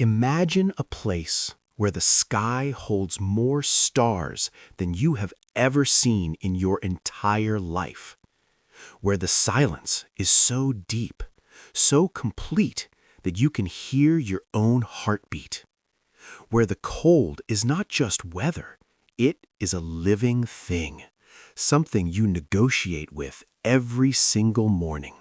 Imagine a place where the sky holds more stars than you have ever seen in your entire life, where the silence is so deep, so complete that you can hear your own heartbeat, where the cold is not just weather, it is a living thing, something you negotiate with every single morning.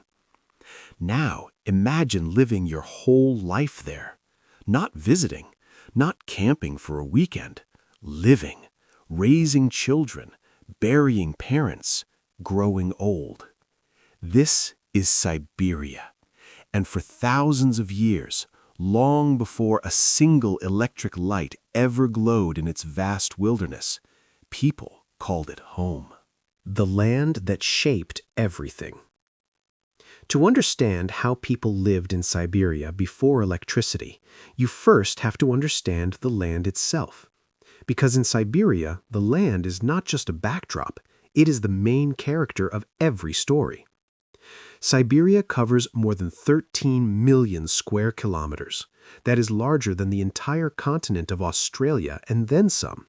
Now imagine living your whole life there, not visiting, not camping for a weekend, living, raising children, burying parents, growing old. This is Siberia, and for thousands of years, long before a single electric light ever glowed in its vast wilderness, people called it home. The land that shaped everything. To understand how people lived in Siberia before electricity, you first have to understand the land itself. Because in Siberia, the land is not just a backdrop, it is the main character of every story. Siberia covers more than 13 million square kilometers. That is larger than the entire continent of Australia and then some.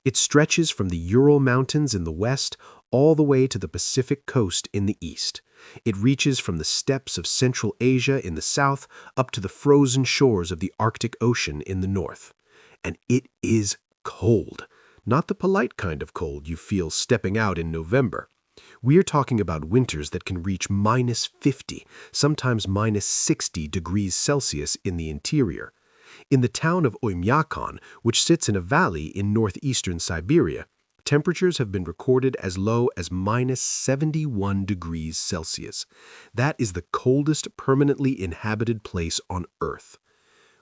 It stretches from the Ural Mountains in the west all the way to the Pacific coast in the east. It reaches from the steppes of Central Asia in the south up to the frozen shores of the Arctic Ocean in the north. And it is cold. Not the polite kind of cold you feel stepping out in November. We're talking about winters that can reach -50, sometimes -60 degrees Celsius in the interior. In the town of Oymyakon, which sits in a valley in northeastern Siberia, temperatures have been recorded as low as -71 degrees Celsius. That is the coldest permanently inhabited place on Earth.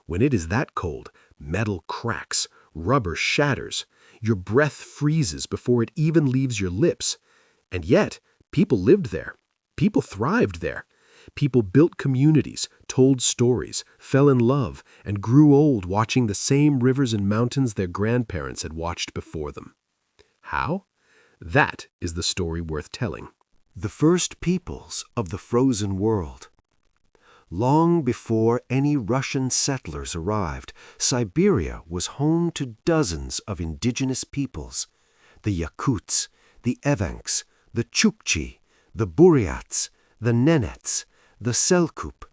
When it is that cold, metal cracks, rubber shatters, your breath freezes before it even leaves your lips. And yet, people lived there. People thrived there. People built communities, told stories, fell in love, and grew old watching the same rivers and mountains their grandparents had watched before them. How? That is the story worth telling. The first peoples of the frozen world. Long before any Russian settlers arrived, Siberia was home to dozens of indigenous peoples. The Yakuts, the Evenks, the Chukchi, the Buryats, the Nenets, the Selkup,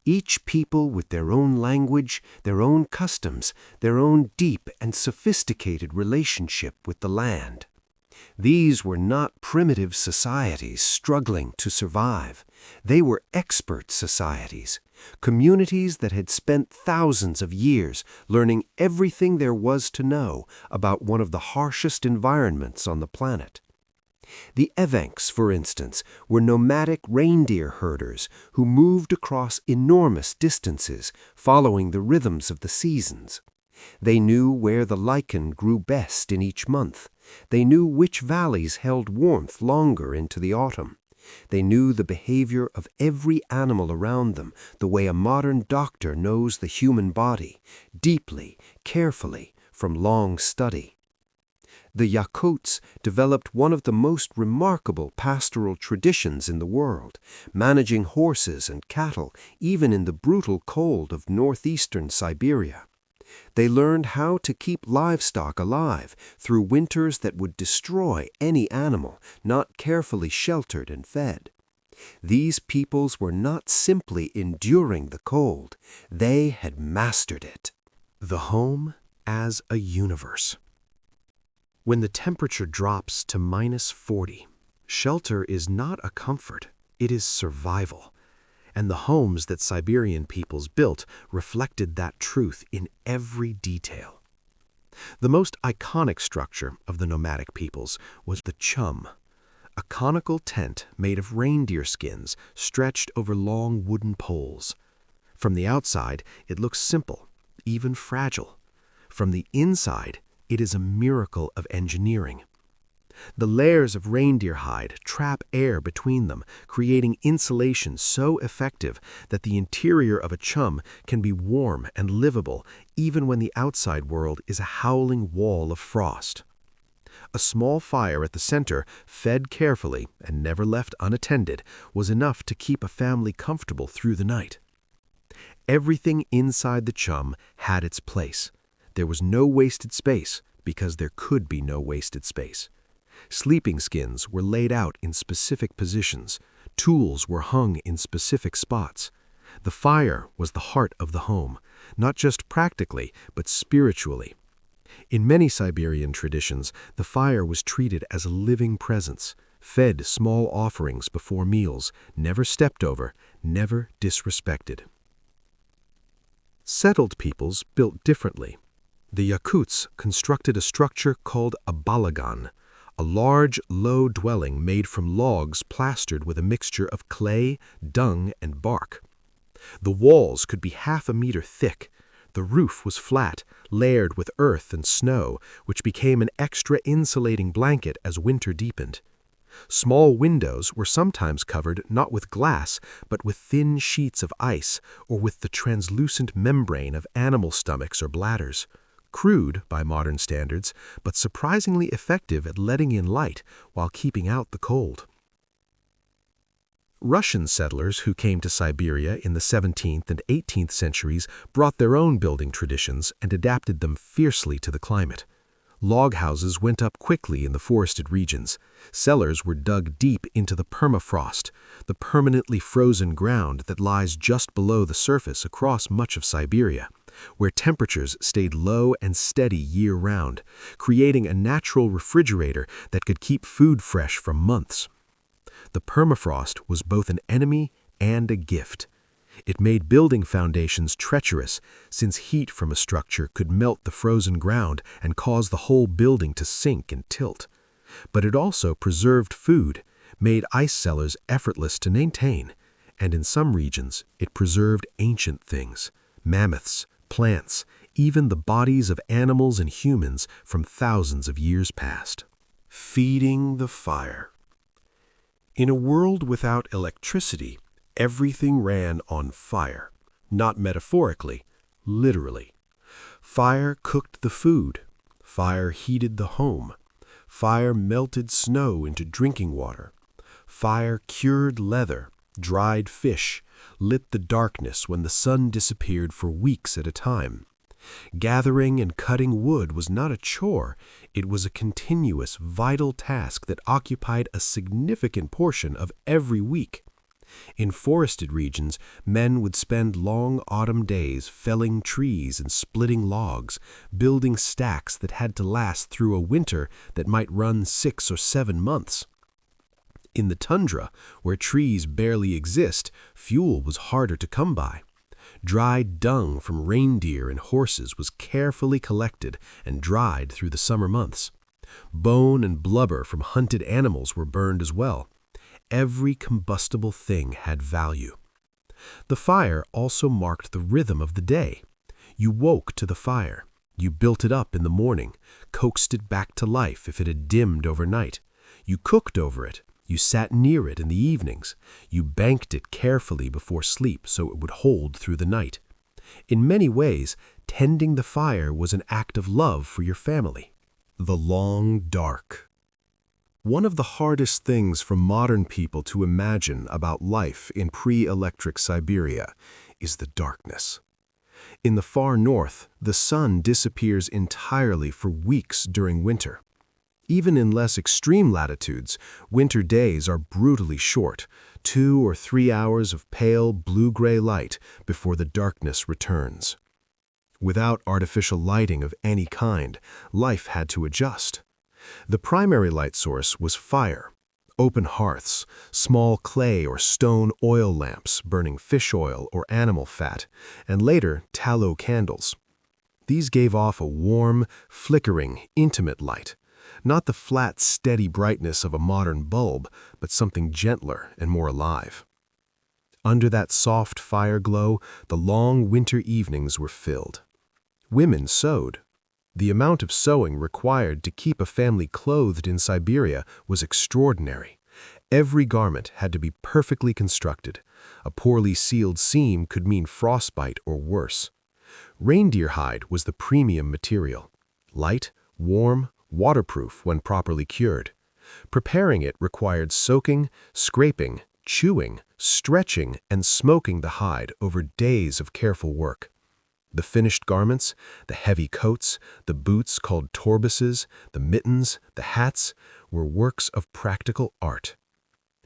each people with their own language, their own customs, their own deep and sophisticated relationship with the land. These were not primitive societies struggling to survive. They were expert societies, communities that had spent thousands of years learning everything there was to know about one of the harshest environments on the planet. The Evenks, for instance, were nomadic reindeer herders who moved across enormous distances, following the rhythms of the seasons. They knew where the lichen grew best in each month. They knew which valleys held warmth longer into the autumn. They knew the behavior of every animal around them, the way a modern doctor knows the human body, deeply, carefully, from long study. The Yakuts developed one of the most remarkable pastoral traditions in the world, managing horses and cattle even in the brutal cold of northeastern Siberia. They learned how to keep livestock alive through winters that would destroy any animal not carefully sheltered and fed. These peoples were not simply enduring the cold, they had mastered it. The home as a universe. When the temperature drops to -40, shelter is not a comfort, it is survival. And the homes that Siberian peoples built reflected that truth in every detail. The most iconic structure of the nomadic peoples was the chum, a conical tent made of reindeer skins stretched over long wooden poles. From the outside, it looks simple, even fragile. From the inside, it is a miracle of engineering. The layers of reindeer hide trap air between them, creating insulation so effective that the interior of a chum can be warm and livable even when the outside world is a howling wall of frost. A small fire at the center, fed carefully and never left unattended, was enough to keep a family comfortable through the night. Everything inside the chum had its place. There was no wasted space because there could be no wasted space. Sleeping skins were laid out in specific positions. Tools were hung in specific spots. The fire was the heart of the home, not just practically, but spiritually. In many Siberian traditions, the fire was treated as a living presence, fed small offerings before meals, never stepped over, never disrespected. Settled peoples built differently. The Yakuts constructed a structure called a balagan, a large, low dwelling made from logs plastered with a mixture of clay, dung, and bark. The walls could be half a meter thick. The roof was flat, layered with earth and snow, which became an extra insulating blanket as winter deepened. Small windows were sometimes covered not with glass, but with thin sheets of ice or with the translucent membrane of animal stomachs or bladders. Crude by modern standards, but surprisingly effective at letting in light while keeping out the cold. Russian settlers who came to Siberia in the 17th and 18th centuries brought their own building traditions and adapted them fiercely to the climate. Log houses went up quickly in the forested regions. Cellars were dug deep into the permafrost, the permanently frozen ground that lies just below the surface across much of Siberia, where temperatures stayed low and steady year-round, creating a natural refrigerator that could keep food fresh for months. The permafrost was both an enemy and a gift. It made building foundations treacherous, since heat from a structure could melt the frozen ground and cause the whole building to sink and tilt. But it also preserved food, made ice cellars effortless to maintain, and in some regions it preserved ancient things, mammoths, plants, even the bodies of animals and humans from thousands of years past. Feeding the fire. In a world without electricity, everything ran on fire, not metaphorically, literally. Fire cooked the food. Fire heated the home. Fire melted snow into drinking water. Fire cured leather, dried fish, lit the darkness when the sun disappeared for weeks at a time. Gathering and cutting wood was not a chore. It was a continuous, vital task that occupied a significant portion of every week. In forested regions, men would spend long autumn days felling trees and splitting logs, building stacks that had to last through a winter that might run 6 or 7 months. In the tundra, where trees barely exist, fuel was harder to come by. Dried dung from reindeer and horses was carefully collected and dried through the summer months. Bone and blubber from hunted animals were burned as well. Every combustible thing had value. The fire also marked the rhythm of the day. You woke to the fire. You built it up in the morning, coaxed it back to life if it had dimmed overnight. You cooked over it. You sat near it in the evenings. You banked it carefully before sleep so it would hold through the night. In many ways, tending the fire was an act of love for your family. The long dark. One of the hardest things for modern people to imagine about life in pre-electric Siberia is the darkness. In the far north, the sun disappears entirely for weeks during winter. Even in less extreme latitudes, winter days are brutally short, 2 or 3 hours of pale blue-gray light before the darkness returns. Without artificial lighting of any kind, life had to adjust. The primary light source was fire, open hearths, small clay or stone oil lamps burning fish oil or animal fat, and later tallow candles. These gave off a warm, flickering, intimate light. Not the flat, steady brightness of a modern bulb, but something gentler and more alive. Under that soft fire glow, the long winter evenings were filled. Women sewed. The amount of sewing required to keep a family clothed in Siberia was extraordinary. Every garment had to be perfectly constructed. A poorly sealed seam could mean frostbite or worse. Reindeer hide was the premium material. Light, warm, waterproof when properly cured. Preparing it required soaking, scraping, chewing, stretching and smoking the hide over days of careful work. The finished garments, the heavy coats, the boots called torbuses, the mittens, the hats, were works of practical art.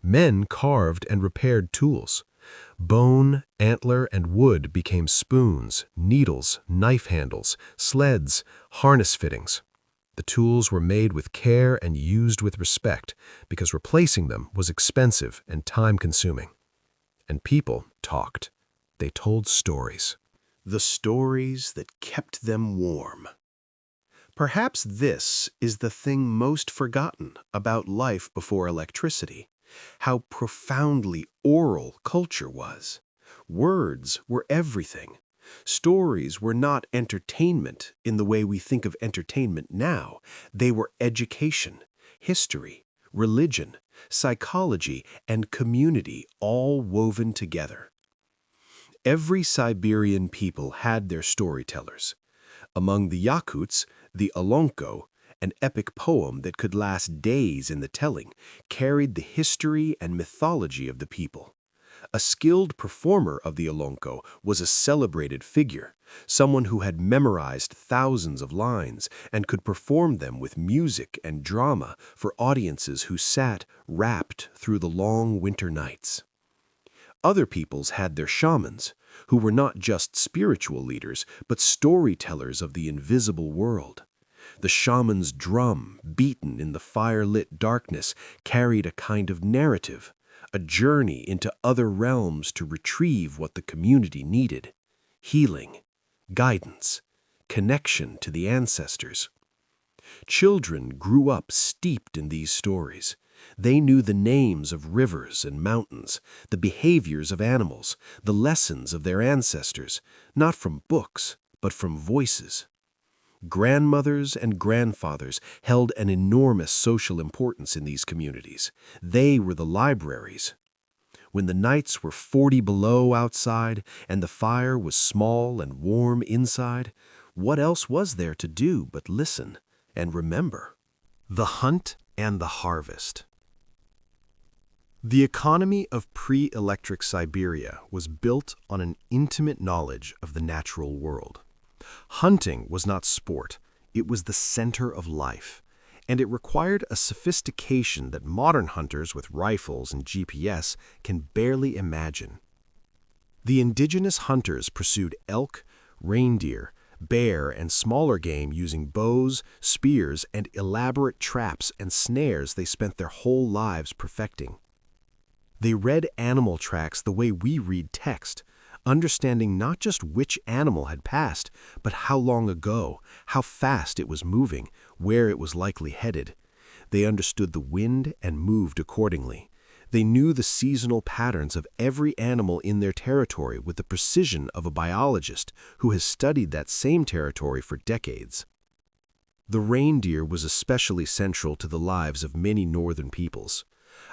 Men carved and repaired tools. Bone, antler, and wood became spoons, needles, knife handles, sleds, harness fittings. The tools were made with care and used with respect because replacing them was expensive and time-consuming. And people talked. They told stories. The stories that kept them warm. Perhaps this is the thing most forgotten about life before electricity, how profoundly oral culture was. Words were everything. Stories were not entertainment in the way we think of entertainment now. They were education, history, religion, psychology, and community all woven together. Every Siberian people had their storytellers. Among the Yakuts, the Olonko, an epic poem that could last days in the telling, carried the history and mythology of the people. A skilled performer of the Olonko was a celebrated figure, someone who had memorized thousands of lines and could perform them with music and drama for audiences who sat rapt through the long winter nights. Other peoples had their shamans, who were not just spiritual leaders, but storytellers of the invisible world. The shaman's drum, beaten in the fire-lit darkness, carried a kind of narrative, a journey into other realms to retrieve what the community needed: healing, guidance, connection to the ancestors. Children grew up steeped in these stories. They knew the names of rivers and mountains, the behaviors of animals, the lessons of their ancestors, not from books, but from voices. Grandmothers and grandfathers held an enormous social importance in these communities. They were the libraries. When the nights were 40 below outside and the fire was small and warm inside, what else was there to do but listen and remember? The hunt and the harvest. The economy of pre-electric Siberia was built on an intimate knowledge of the natural world. Hunting was not sport, it was the center of life, and it required a sophistication that modern hunters with rifles and GPS can barely imagine. The indigenous hunters pursued elk, reindeer, bear, and smaller game using bows, spears, and elaborate traps and snares they spent their whole lives perfecting. They read animal tracks the way we read text, understanding not just which animal had passed, but how long ago, how fast it was moving, where it was likely headed. They understood the wind and moved accordingly. They knew the seasonal patterns of every animal in their territory with the precision of a biologist who has studied that same territory for decades. The reindeer was especially central to the lives of many northern peoples.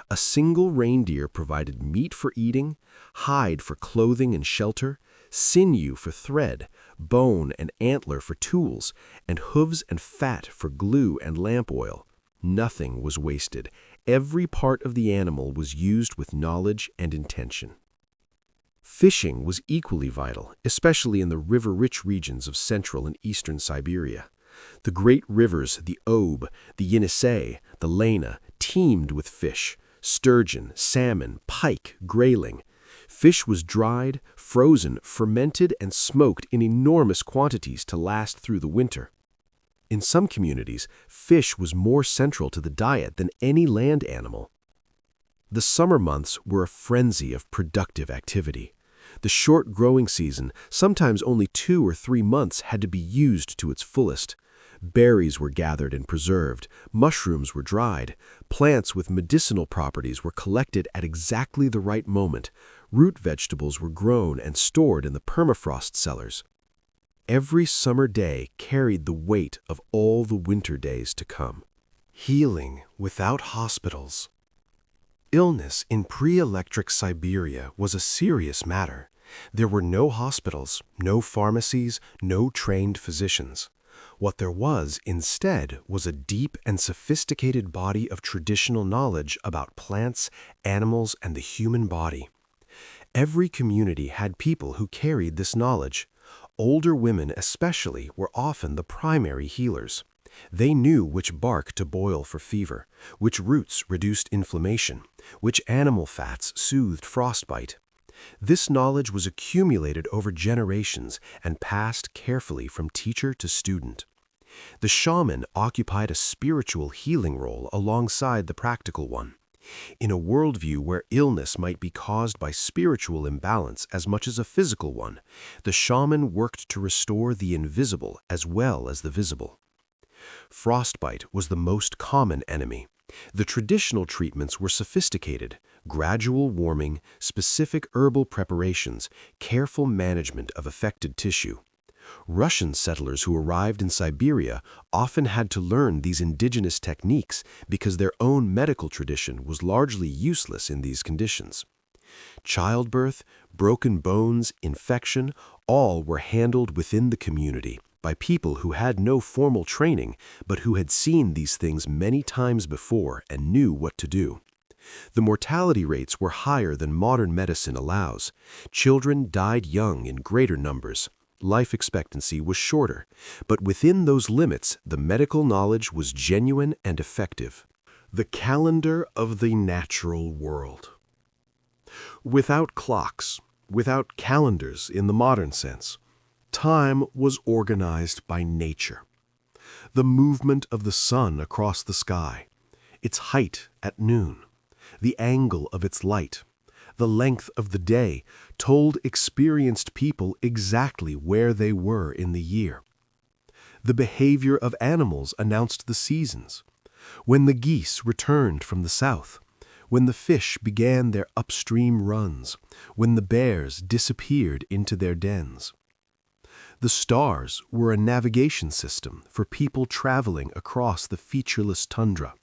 A single reindeer provided meat for eating, hide for clothing and shelter, sinew for thread, bone and antler for tools, and hooves and fat for glue and lamp oil. Nothing was wasted. Every part of the animal was used with knowledge and intention. Fishing was equally vital, especially in the river-rich regions of central and eastern Siberia. The great rivers, the Ob, the Yenisei, the Lena, teemed with fish: sturgeon, salmon, pike, grayling. Fish was dried, frozen, fermented, and smoked in enormous quantities to last through the winter. In some communities, fish was more central to the diet than any land animal. The summer months were a frenzy of productive activity. The short growing season, sometimes only 2 or 3 months, had to be used to its fullest. Berries were gathered and preserved, mushrooms were dried, plants with medicinal properties were collected at exactly the right moment, root vegetables were grown and stored in the permafrost cellars. Every summer day carried the weight of all the winter days to come. Healing without hospitals. Illness in pre-electric Siberia was a serious matter. There were no hospitals, no pharmacies, no trained physicians. What there was, instead, was a deep and sophisticated body of traditional knowledge about plants, animals, and the human body. Every community had people who carried this knowledge. Older women especially were often the primary healers. They knew which bark to boil for fever, which roots reduced inflammation, which animal fats soothed frostbite. This knowledge was accumulated over generations and passed carefully from teacher to student. The shaman occupied a spiritual healing role alongside the practical one. In a worldview where illness might be caused by spiritual imbalance as much as a physical one, the shaman worked to restore the invisible as well as the visible. Frostbite was the most common enemy. The traditional treatments were sophisticated: gradual warming, specific herbal preparations, careful management of affected tissue. Russian settlers who arrived in Siberia often had to learn these indigenous techniques because their own medical tradition was largely useless in these conditions. Childbirth, broken bones, infection, all were handled within the community by people who had no formal training but who had seen these things many times before and knew what to do. The mortality rates were higher than modern medicine allows. Children died young in greater numbers. Life expectancy was shorter, but within those limits, the medical knowledge was genuine and effective. The calendar of the natural world. Without clocks, without calendars in the modern sense, time was organized by nature. The movement of the sun across the sky, its height at noon, the angle of its light, the length of the day told experienced people exactly where they were in the year. The behavior of animals announced the seasons. When the geese returned from the south, when the fish began their upstream runs, when the bears disappeared into their dens. The stars were a navigation system for people traveling across the featureless tundra.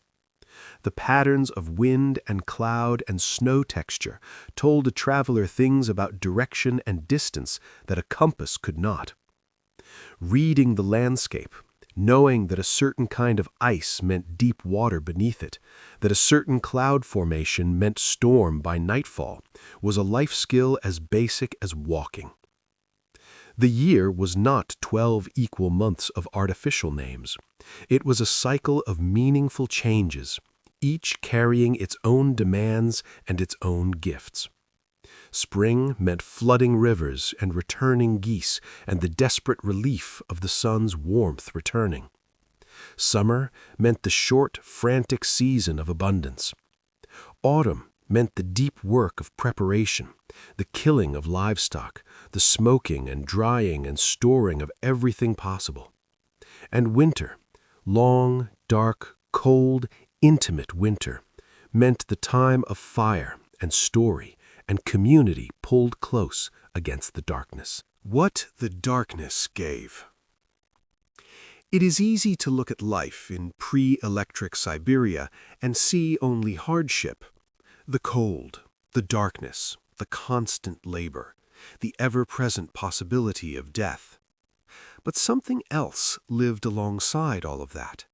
The patterns of wind and cloud and snow texture told a traveler things about direction and distance that a compass could not. Reading the landscape, knowing that a certain kind of ice meant deep water beneath it, that a certain cloud formation meant storm by nightfall, was a life skill as basic as walking. The year was not 12 equal months of artificial names. It was a cycle of meaningful changes, each carrying its own demands and its own gifts. Spring meant flooding rivers and returning geese and the desperate relief of the sun's warmth returning. Summer meant the short, frantic season of abundance. Autumn meant the deep work of preparation, the killing of livestock, the smoking and drying and storing of everything possible. And winter, long, dark, cold, intimate winter, meant the time of fire and story and community pulled close against the darkness. What the darkness gave. It is easy to look at life in pre-electric Siberia and see only hardship. The cold, the darkness, the constant labor, the ever-present possibility of death. But something else lived alongside all of that.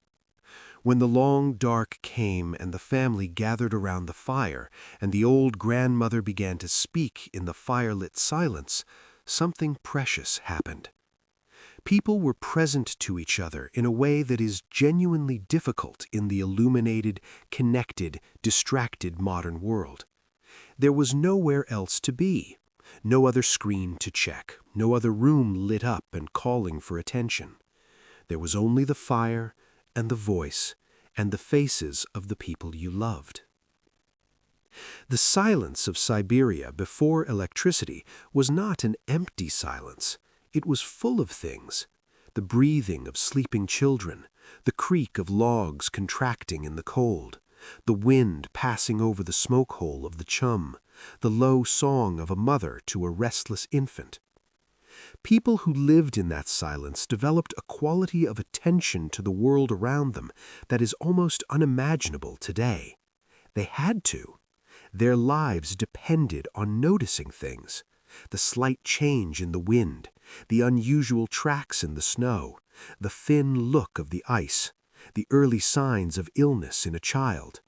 When the long dark came and the family gathered around the fire and the old grandmother began to speak in the firelit silence, something precious happened. People were present to each other in a way that is genuinely difficult in the illuminated, connected, distracted modern world. There was nowhere else to be, no other screen to check, no other room lit up and calling for attention. There was only the fire and the voice and the faces of the people you loved. The silence of Siberia before electricity was not an empty silence. It was full of things: the breathing of sleeping children, the creak of logs contracting in the cold, the wind passing over the smoke hole of the chum, the low song of a mother to a restless infant. People who lived in that silence developed a quality of attention to the world around them that is almost unimaginable today. They had to. Their lives depended on noticing things: the slight change in the wind, the unusual tracks in the snow, the thin look of the ice, the early signs of illness in a child.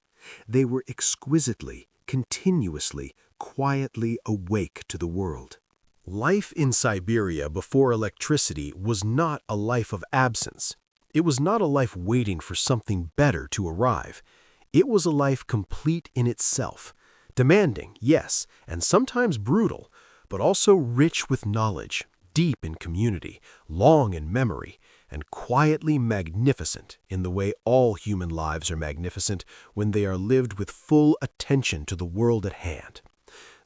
They were exquisitely, continuously, quietly awake to the world. Life in Siberia before electricity was not a life of absence. It was not a life waiting for something better to arrive. It was a life complete in itself, demanding, yes, and sometimes brutal, but also rich with knowledge, deep in community, long in memory, and quietly magnificent in the way all human lives are magnificent when they are lived with full attention to the world at hand.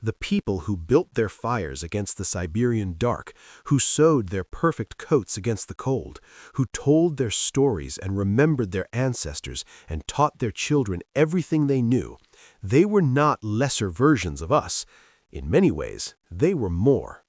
The people who built their fires against the Siberian dark, who sewed their perfect coats against the cold, who told their stories and remembered their ancestors and taught their children everything they knew, they were not lesser versions of us. In many ways, they were more.